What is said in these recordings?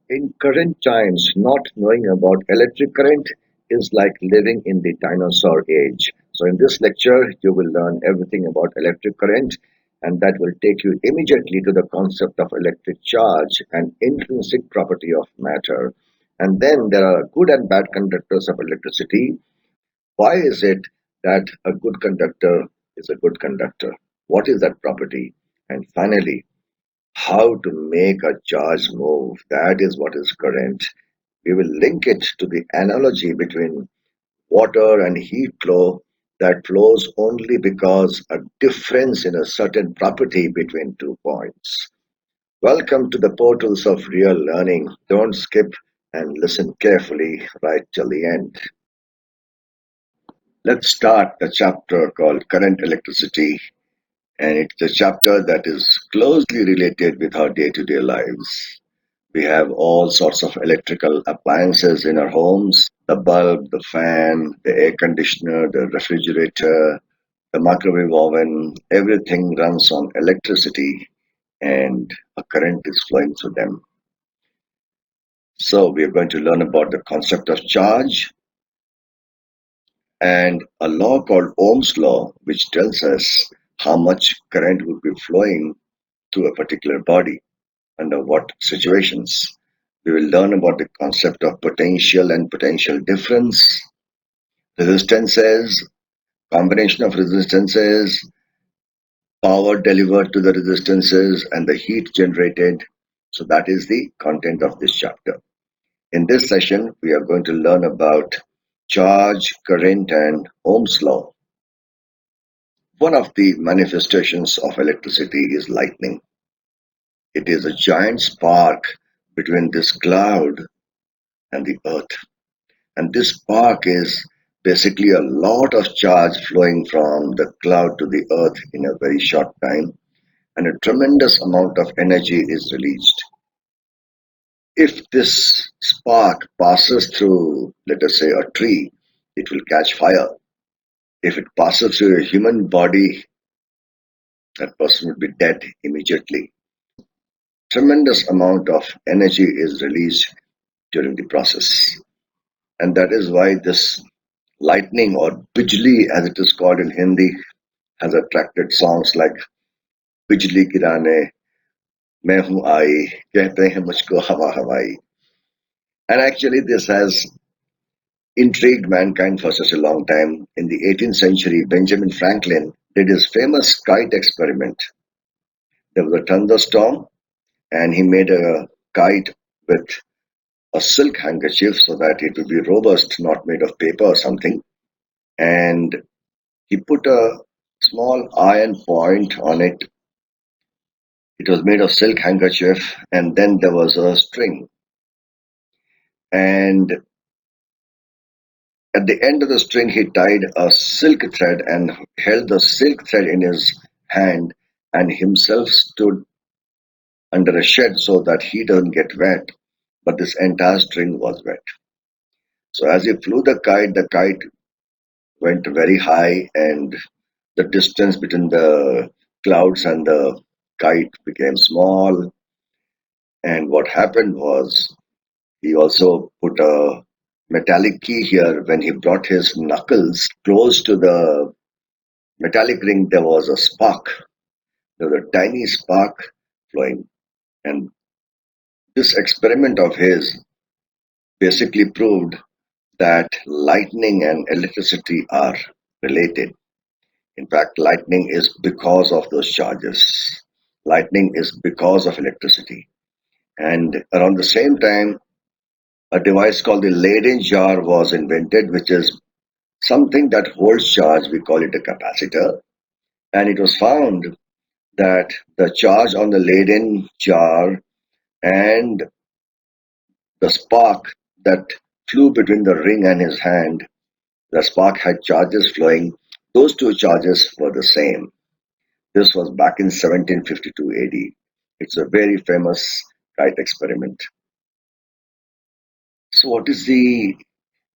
In current times, not knowing about electric current is like living in the dinosaur age. So, in this lecture, you will learn everything about electric current, and that will take you immediately to the concept of electric charge and intrinsic property of matter. And then there are good and bad conductors of electricity. Why is it that a good conductor is a good conductor? What is that property? And finally, how to make a charge move. That is what is current. We will link it to the analogy between water and heat flow that flows only because a difference in a certain property between 2 points. Welcome to the portals of real learning. Don't skip and listen carefully right till the end. Let's start the chapter called Current Electricity, and it's a chapter that is closely related with our day to day lives. We have all sorts of electrical appliances in our homes: the bulb, the fan, the air conditioner, the refrigerator, the microwave oven. Everything runs on electricity and a current is flowing through them. So, we are going to learn about the concept of charge and a law called Ohm's law, which tells us how much current would be flowing through a particular body under what situations. We will learn about the concept of potential and potential difference, resistances, combination of resistances, power delivered to the resistances, and the heat generated. So that is the content of this chapter. In this session, we are going to learn about charge, current, and Ohm's law. One of the manifestations of electricity is lightning. It is a giant spark between this cloud and the earth. And this spark is basically a lot of charge flowing from the cloud to the earth in a very short time, and a tremendous amount of energy is released. If this spark passes through, let us say, a tree, it will catch fire. If it passes through a human body, that person will be dead immediately. Tremendous amount of energy is released during the process. And that is why this lightning, or bijli as it is called in Hindi, has attracted songs like बिजली गिराने मैं हूँ आई कहते हैं मुझको हवा हवाई. And actually this has intrigued mankind for such a long time. In the 18th century, Benjamin Franklin did his famous kite experiment. There was a thunderstorm and he made a kite with a silk handkerchief so that it would be robust, not made of paper or something. And he put a small iron point on it. It was made of silk handkerchief, and then there was a string. And at the end of the string, he tied a silk thread and held the silk thread in his hand, and himself stood under a shed so that he doesn't get wet, but this entire string was wet. So as he flew the kite went very high, and the distance between the clouds and the kite became small. And what happened was he also put a metallic key here. When he brought his knuckles close to the metallic ring, there was a spark. There was a tiny spark flowing. And this experiment of his basically proved that lightning and electricity are related. In fact, lightning is because of those charges. Lightning is because of electricity. And around the same time, a device called the Leyden jar was invented, which is something that holds charge. We call it a capacitor. And it was found that the charge on the Leyden jar and the spark that flew between the ring and his hand, the spark had charges flowing. Those two charges were the same. This was back in 1752 AD. It's a very famous kite experiment. So, what is the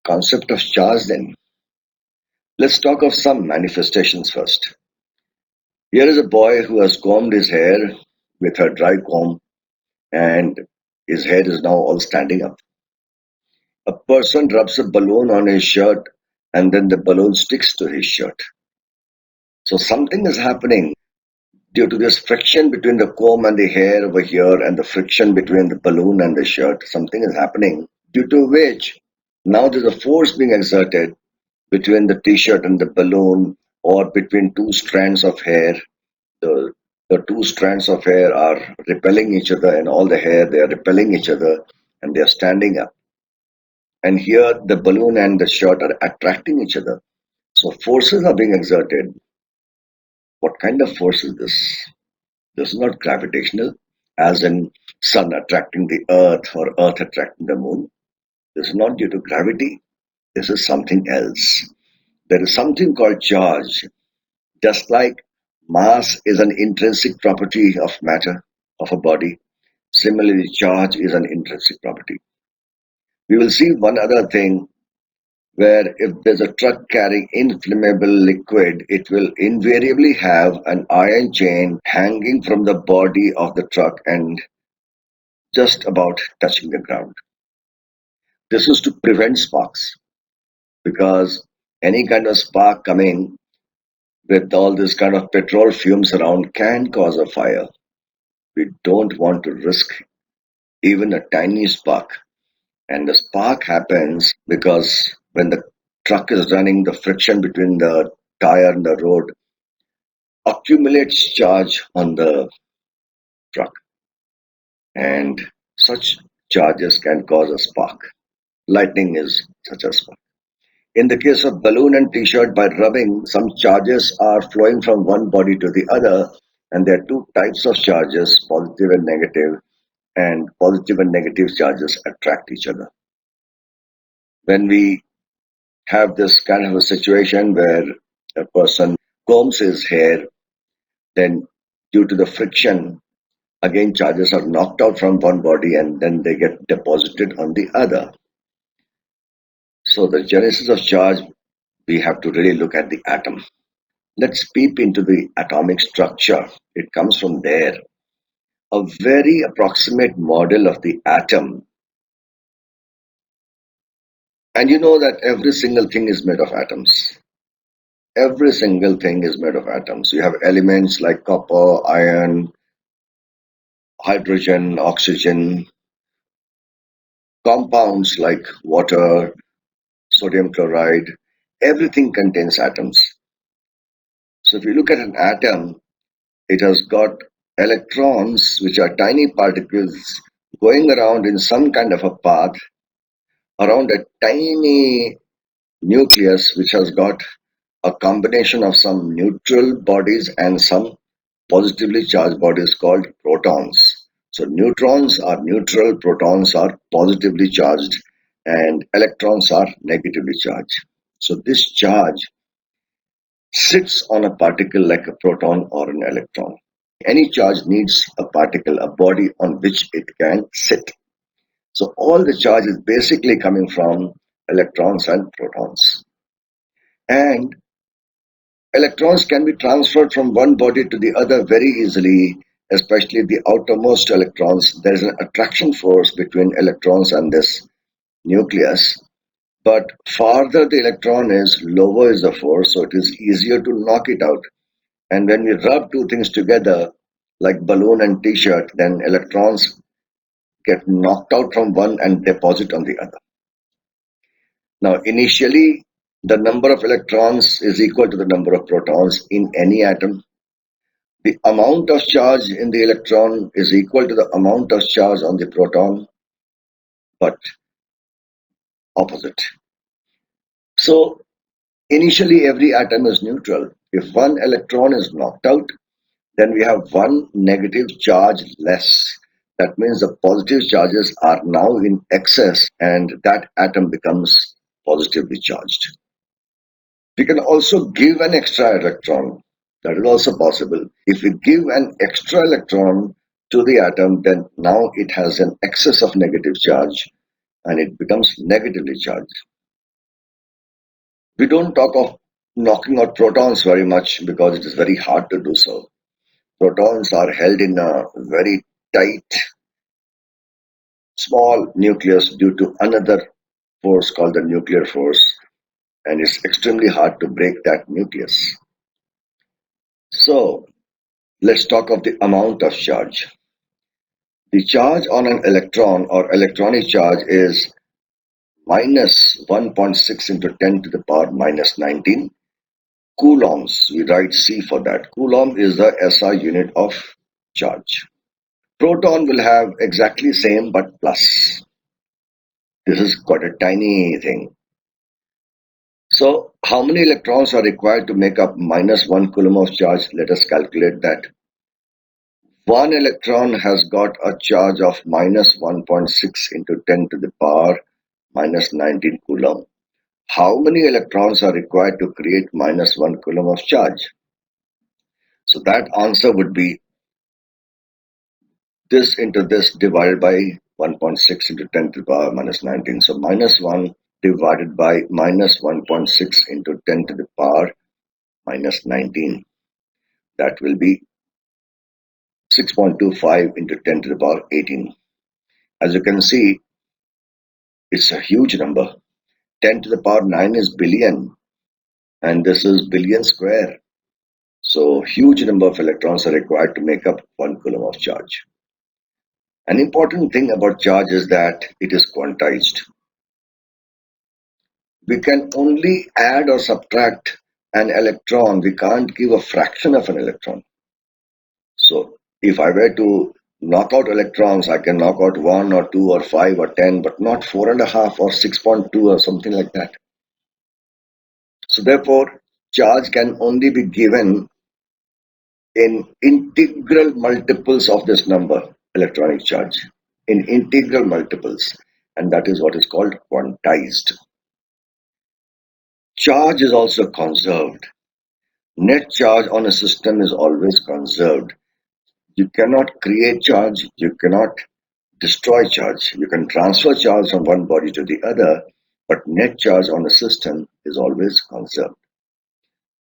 concept of charge then? Let's talk of some manifestations first. Here is a boy who has combed his hair with a dry comb, and His head is now all standing up. A person rubs a balloon on his shirt and then the balloon sticks to his shirt. So something is happening due to this friction between the comb and the hair over here and the friction between the balloon and the shirt. Something is happening due to which now there's a force being exerted between the t-shirt and the balloon or between two strands of hair. The, the two strands of hair are repelling each other and all the hair, they are repelling each other and they are standing up. And here the balloon and the shirt are attracting each other. So forces are being exerted. What kind of force is this? This is not gravitational, as in sun attracting the earth or earth attracting the moon. This is not due to gravity. This is something else. There is something called charge. Just like mass is an intrinsic property of matter, of a body, similarly, charge is an intrinsic property. We will see one other thing where if there's a truck carrying inflammable liquid, it will invariably have an iron chain hanging from the body of the truck and just about touching the ground. This is to prevent sparks because any kind of spark coming with all this kind of petrol fumes around can cause a fire. We don't want to risk even a tiny spark. And the spark happens because when the truck is running, the friction between the tire and the road accumulates charge on the truck. And such charges can cause a spark. Lightning is such a spark. In the case of balloon and t-shirt, by rubbing, some charges are flowing from one body to the other, and there are two types of charges, positive and positive and negative charges attract each other. When we have this kind of a situation where a person combs his hair, then due to the friction, again charges are knocked out from one body and then they get deposited on the other. So the genesis of charge, we have to really look at the atom. Let's peep into the atomic structure. It comes from there. A very approximate model of the atom. And you know that every single thing is made of atoms. Every single thing is made of atoms. You have elements like copper, iron, hydrogen, oxygen, compounds like water, sodium chloride. Everything contains atoms. So if you look at an atom, it has got electrons, which are tiny particles going around in some kind of a path around a tiny nucleus, which has got a combination of some neutral bodies and some positively charged bodies called protons. So neutrons are neutral, protons are positively charged, and electrons are negatively charged. So this charge sits on a particle like a proton or an electron. Any charge needs a particle, a body on which it can sit. So all the charge is basically coming from electrons and protons. And electrons can be transferred from one body to the other very easily, especially the outermost electrons. There is an attraction force between electrons and this nucleus. But farther the electron is, lower is the force, so it is easier to knock it out. And when we rub two things together, like balloon and t-shirt, then electrons get knocked out from one and deposit on the other. Now, initially, the number of electrons is equal to the number of protons in any atom. The amount of charge in the electron is equal to the amount of charge on the proton, but opposite. So, initially, every atom is neutral. If one electron is knocked out, then we have one negative charge less. That means the positive charges are now in excess and that atom becomes positively charged. We can also give an extra electron. That is also possible. If we give an extra electron to the atom, then now it has an excess of negative charge and it becomes negatively charged. We don't talk of knocking out protons very much because it is very hard to do so. Protons are held in a very tight small nucleus due to another force called the nuclear force, and it's extremely hard to break that nucleus. So let's talk of the amount of charge. The charge on an electron or electronic charge is minus 1.6 into 10 to the power minus 19 coulombs. We write C for that. Coulomb is the SI unit of charge. Proton will have exactly same but plus. This is quite a tiny thing. So how many electrons are required to make up minus 1 coulomb of charge? Let us calculate that. One electron has got a charge of minus 1.6 into 10 to the power minus 19 coulomb. How many electrons are required to create minus 1 coulomb of charge? So that answer would be this into this divided by 1.6 into 10 to the power minus 19. So minus 1 divided by minus 1.6 into 10 to the power minus 19. That will be 6.25 into 10 to the power 18. As you can see, it's a huge number. 10 to the power 9 is billion, and this is billion square. So huge number of electrons are required to make up 1 coulomb of charge. An important thing about charge is that it is quantized. We can only add or subtract an electron. We can't give a fraction of an electron. So if I were to knock out electrons, I can knock out 1 or 2 or 5 or 10, but not 4.5 or 6.2 or something like that. So therefore, charge can only be given in integral multiples of this number, electronic charge, in integral multiples, and that is what is called quantized. Charge is also conserved. Net charge on a system is always conserved. You cannot create charge, you cannot destroy charge. You can transfer charge from one body to the other, but net charge on a system is always conserved.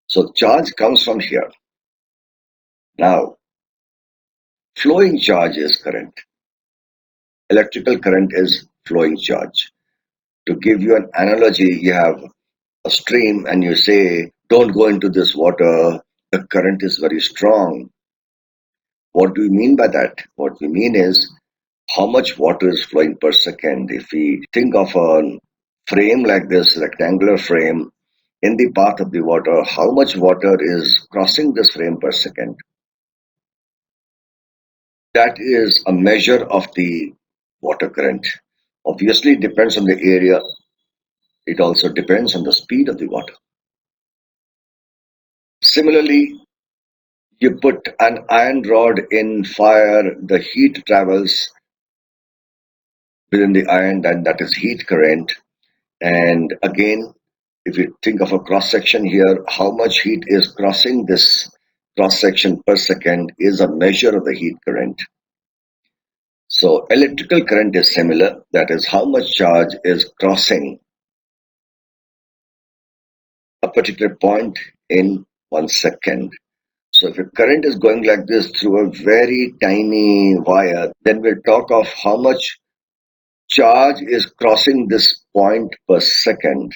So charge comes from here. Now, flowing charge is current. Electrical current is flowing charge. To give you an analogy, you have a stream and you say, don't go into this water, the current is very strong. What do we mean by that? What we mean is how much water is flowing per second. If we think of a frame like this, rectangular frame, in the path of the water, how much water is crossing this frame per second? That is a measure of the water current. Obviously, it depends on the area. It also depends on the speed of the water. Similarly, you put an iron rod in fire, the heat travels within the iron, and that is heat current. And again, if you think of a cross section here, how much heat is crossing this cross section per second is a measure of the heat current. So electrical current is similar, that is how much charge is crossing a particular point in 1 second. So if a current is going like this through a very tiny wire, then we'll talk of how much charge is crossing this point per second.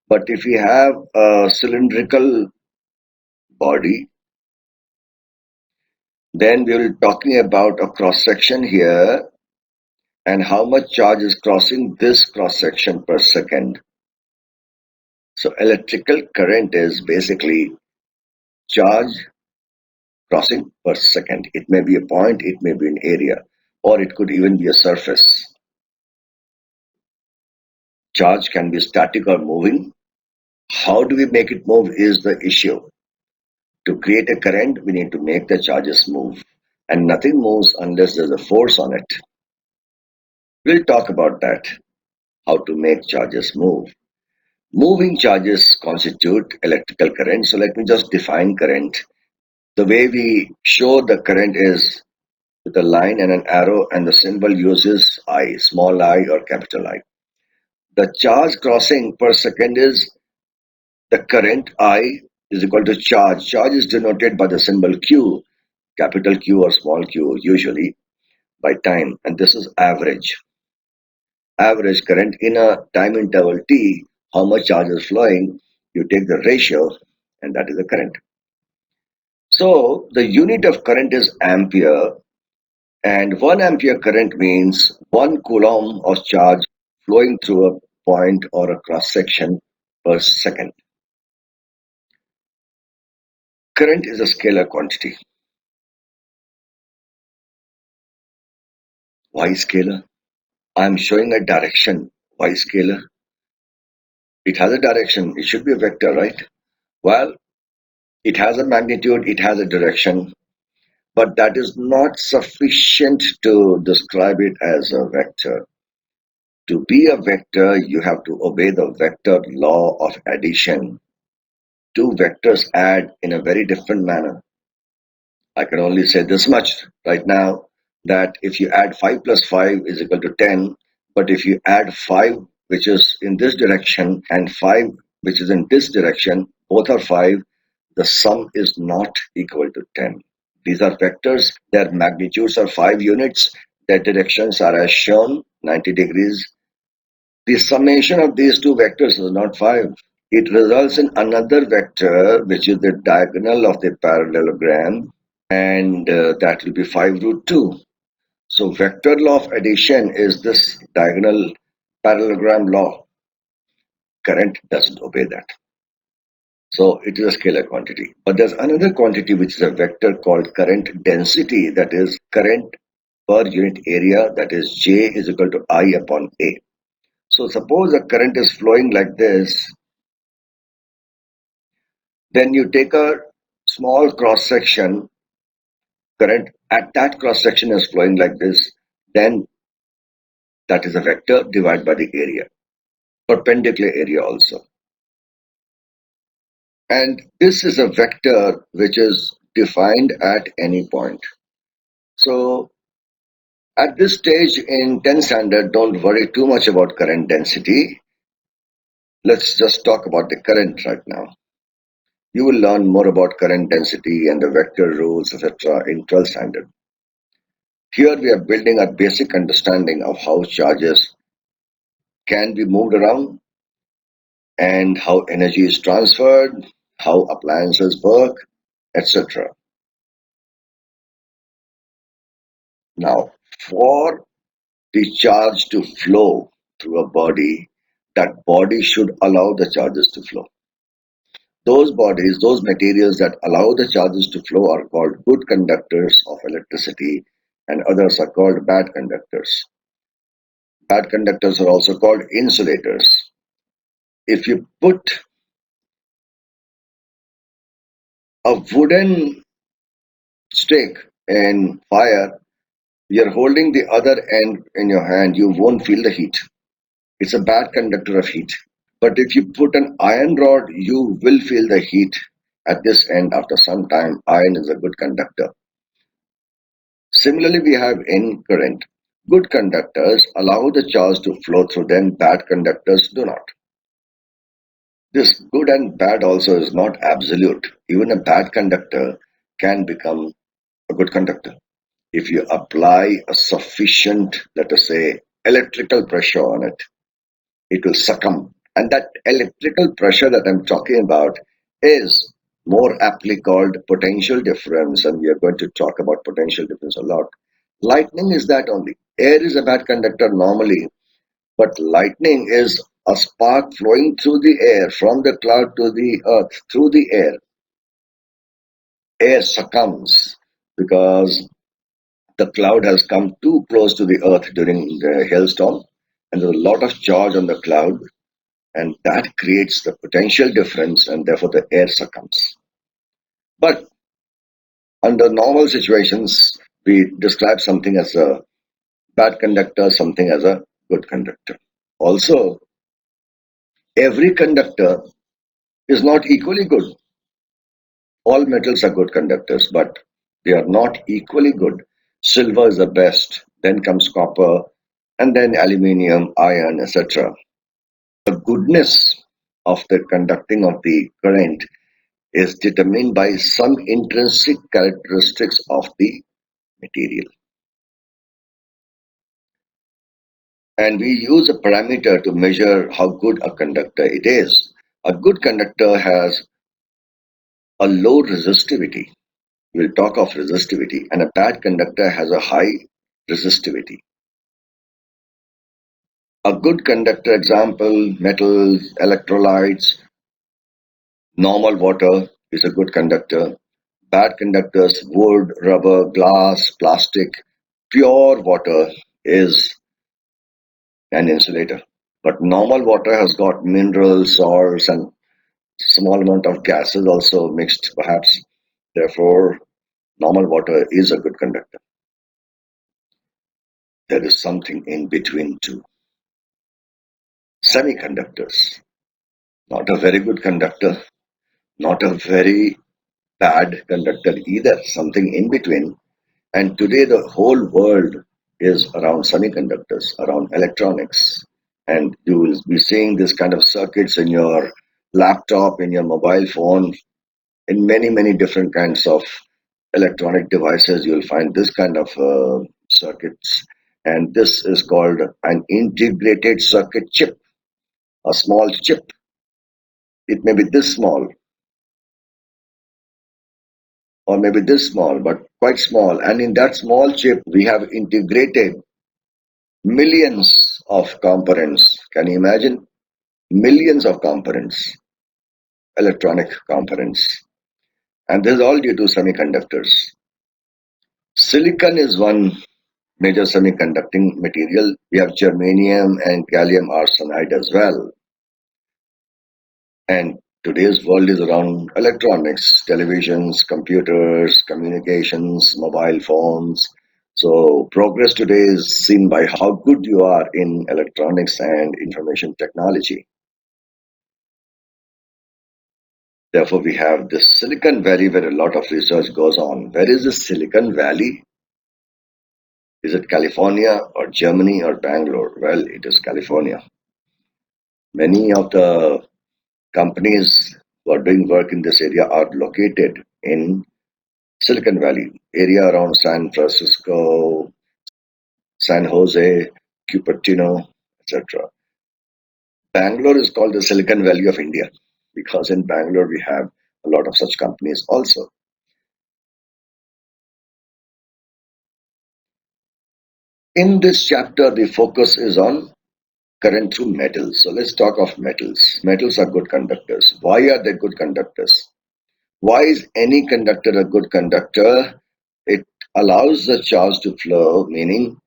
But if we have a cylindrical body, then we will be talking about a cross section here and how much charge is crossing this cross section per second. So electrical current is basically charge crossing per second. It may be a point, it may be an area, or it could even be a surface. Charge can be static or moving. How do we make it move is the issue. To create a current, we need to make the charges move. And nothing moves unless there's a force on it. We'll talk about that, how to make charges move. Moving charges constitute electrical current. So let me just define current. The way we show the current is with a line and an arrow, and the symbol uses I, small I or capital I. The charge crossing per second is the current I is equal to charge. Charge is denoted by the symbol Q, capital Q or small q usually. by time, and this is average current in a time interval t. How much charge is flowing? You take the ratio, and that is the current. So the unit of current is ampere, and 1 ampere current means 1 coulomb of charge flowing through a point or a cross section per second. Current is a scalar quantity. Why scalar? I am showing a direction. Why scalar? It has a direction. It should be a vector, right? Well, it has a magnitude, it has a direction, but that is not sufficient to describe it as a vector. To be a vector, you have to obey the vector law of addition. Two vectors add in a very different manner. I can only say this much right now, that if you add 5 plus 5 is equal to 10, but if you add 5 which is in this direction and 5 which is in this direction, both are 5, the sum is not equal to 10. These are vectors, their magnitudes are 5 units, their directions are as shown, 90 degrees. The summation of these two vectors is not 5. It results in another vector which is the diagonal of the parallelogram, and that will be 5 root 2. So vector law of addition is this diagonal parallelogram law. Current doesn't obey that. So it is a scalar quantity. But there's another quantity which is a vector called current density, that is current per unit area, that is J is equal to I upon A. So suppose a current is flowing like this, then you take a small cross section, current at that cross section is flowing like this, then that is a vector divided by the area, perpendicular area also. And this is a vector which is defined at any point. So at this stage in 10 standard, don't worry too much about current density. Let's just talk about the current right now. You will learn more about current density and the vector rules, etc. in 12th standard. Here we are building a basic understanding of how charges can be moved around and how energy is transferred, how appliances work, etc. Now, for the charge to flow through a body, that body should allow the charges to flow. Those bodies, those materials that allow the charges to flow are called good conductors of electricity, and others are called bad conductors. Bad conductors are also called insulators. If you put a wooden stick in fire, you're holding the other end in your hand, you won't feel the heat. It's a bad conductor of heat. But if you put an iron rod, you will feel the heat at this end after some time. Iron is a good conductor. Similarly, we have in current. Good conductors allow the charge to flow through them, bad conductors do not. This good and bad also is not absolute. Even a bad conductor can become a good conductor if you apply a sufficient, let us say, electrical pressure on it. It will succumb. And that electrical pressure that I'm talking about is more aptly called potential difference, and we are going to talk about potential difference a lot. Lightning is that only. Air is a bad conductor normally, but lightning is a spark flowing through the air, from the cloud to the earth, through the air. Air succumbs because the cloud has come too close to the earth during the hailstorm, and there's a lot of charge on the cloud, and that creates the potential difference, and therefore the air succumbs. But under normal situations, we describe something as a bad conductor, something as a good conductor. Also, every conductor is not equally good. All metals are good conductors, but they are not equally good. Silver is the best, then comes copper, and then aluminium, iron, etc. The goodness of the conducting of the current is determined by some intrinsic characteristics of the material. And we use a parameter to measure how good a conductor it is. A good conductor has a low resistivity. We'll talk of resistivity, and a bad conductor has a high resistivity. A good conductor example, metals, electrolytes, normal water is a good conductor. Bad conductors, wood, rubber, glass, plastic, pure water is an insulator. But normal water has got minerals, salts, and small amount of gases also mixed, perhaps. Therefore, normal water is a good conductor. There is something in between too. Semiconductors, not a very good conductor, not a very bad conductor either, something in between. And today the whole world is around semiconductors, around electronics. And you will be seeing this kind of circuits in your laptop, in your mobile phone, in many, many different kinds of electronic devices. You'll find this kind of circuits. And this is called an integrated circuit chip, a small chip. It may be this small or maybe this small, but quite small. And in that small chip, we have integrated millions of components. Can you imagine? Millions of components, electronic components. And this is all due to semiconductors. Silicon is one major semiconducting material. We have germanium and gallium arsenide as well. And today's world is around electronics, televisions, computers, communications, mobile phones. So progress today is seen by how good you are in electronics and information technology. Therefore, we have this Silicon Valley where a lot of research goes on. Where is the Silicon Valley? Is it California or Germany or Bangalore? Well, it is California. Many of the companies who are doing work in this area are located in Silicon Valley, area around San Francisco, San Jose, Cupertino, etc. Bangalore is called the Silicon Valley of India because in Bangalore we have a lot of such companies also. In this chapter, the focus is on current through metals. So let's talk of metals. Metals are good conductors. Why are they good conductors? Why is any conductor a good conductor? It allows the charge to flow, meaning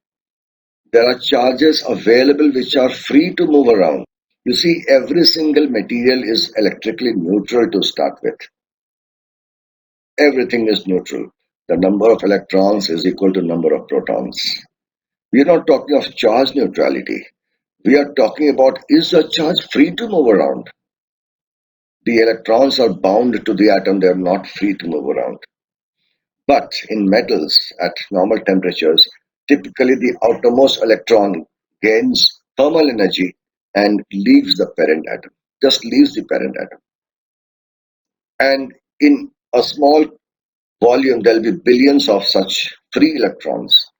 there are charges available which are free to move around. You see, every single material is electrically neutral to start with. Everything is neutral. The number of electrons is equal to number of protons. We are not talking of charge neutrality. We are talking about, is the charge free to move around? The electrons are bound to the atom, they are not free to move around. But in metals at normal temperatures, typically the outermost electron gains thermal energy and leaves the parent atom, just leaves the parent atom. And in a small volume, there will be billions of such free electrons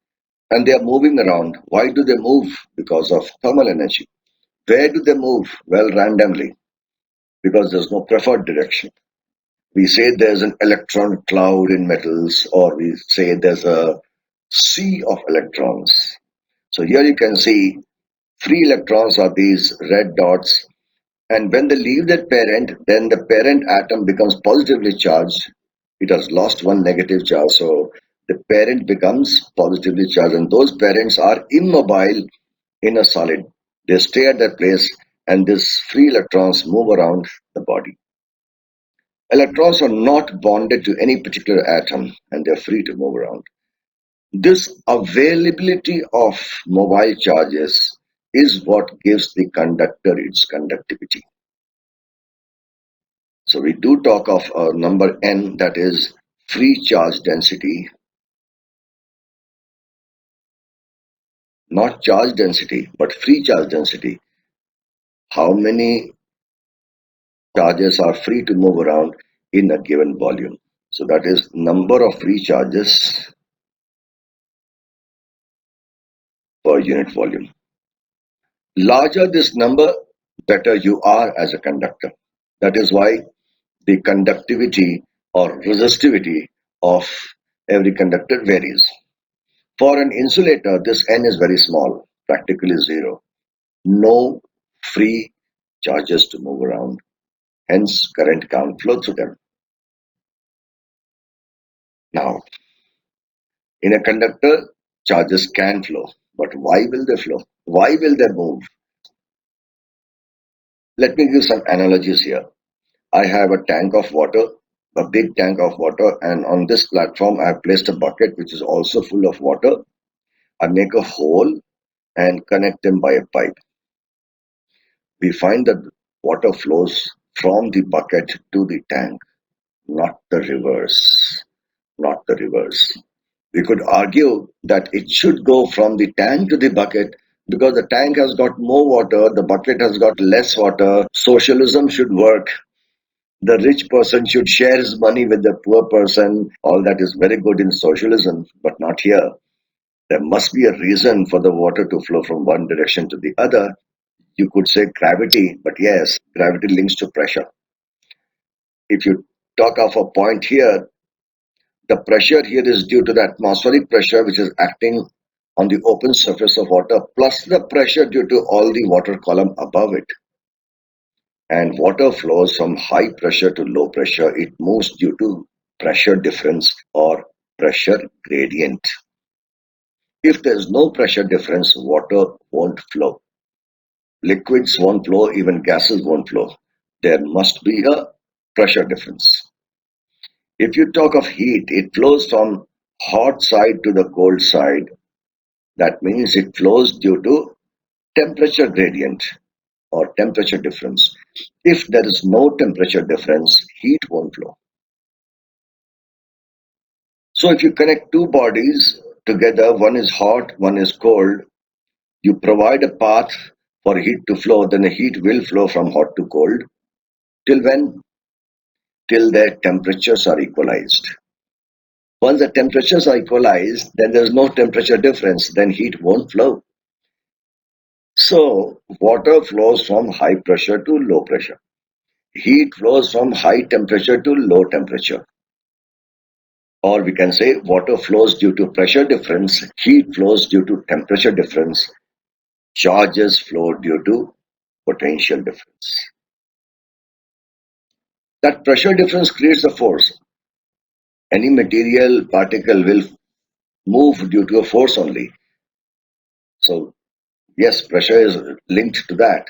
and they are moving around. Why do they move? Because of thermal energy. Where do they move? Well, randomly, because there's no preferred direction. We say there's an electron cloud in metals, or we say there's a sea of electrons. So here you can see free electrons are these red dots, and when they leave their parent, then the parent atom becomes positively charged. It has lost one negative charge, so the parent becomes positively charged, and those parents are immobile in a solid. They stay at their place, and these free electrons move around the body. Electrons are not bonded to any particular atom and they're free to move around. This availability of mobile charges is what gives the conductor its conductivity. So we do talk of a number n, that is free charge density, not charge density, but free charge density. How many charges are free to move around in a given volume? So that is number of free charges per unit volume. Larger this number, better you are as a conductor. That is why the conductivity or resistivity of every conductor varies. For an insulator, this N is very small, practically zero. No free charges to move around. Hence, current can't flow through them. Now, in a conductor, charges can flow. But why will they flow? Why will they move? Let me give some analogies here. I have a tank of water, a big tank of water, and on this platform, I have placed a bucket which is also full of water. I make a hole and connect them by a pipe. We find that water flows from the bucket to the tank, not the reverse. Not the reverse. We could argue that it should go from the tank to the bucket because the tank has got more water, the bucket has got less water. Socialism should work. The rich person should share his money with the poor person. All that is very good in socialism, but not here. There must be a reason for the water to flow from one direction to the other. You could say gravity, but yes, gravity links to pressure. If you talk of a point here, the pressure here is due to the atmospheric pressure which is acting on the open surface of water plus the pressure due to all the water column above it. And water flows from high pressure to low pressure. It moves due to pressure difference or pressure gradient. If there's no pressure difference, water won't flow. Liquids won't flow, even gases won't flow. There must be a pressure difference. If you talk of heat, it flows from hot side to the cold side. That means it flows due to temperature gradient or temperature difference. If there is no temperature difference, heat won't flow. So if you connect two bodies together, one is hot, one is cold, you provide a path for heat to flow, then the heat will flow from hot to cold. Till when? Till their temperatures are equalized. Once the temperatures are equalized, then there's no temperature difference, then heat won't flow. So water flows from high pressure to low pressure. Heat flows from high temperature to low temperature. Or we can say water flows due to pressure difference, heat flows due to temperature difference, charges flow due to potential difference. That pressure difference creates a force. Any material particle will move due to a force only. So yes, pressure is linked to that.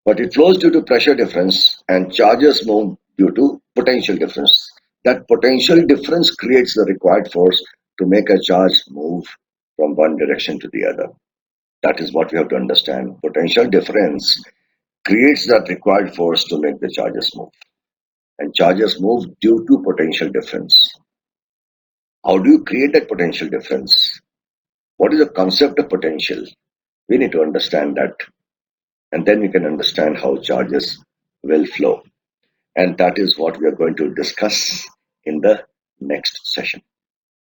But it flows due to pressure difference and charges move due to potential difference. That potential difference creates the required force to make a charge move from one direction to the other. That is what we have to understand. Potential difference creates that required force to make the charges move. And charges move due to potential difference. How do you create that potential difference? What is the concept of potential? We need to understand that. And then we can understand how charges will flow. And that is what we are going to discuss in the next session.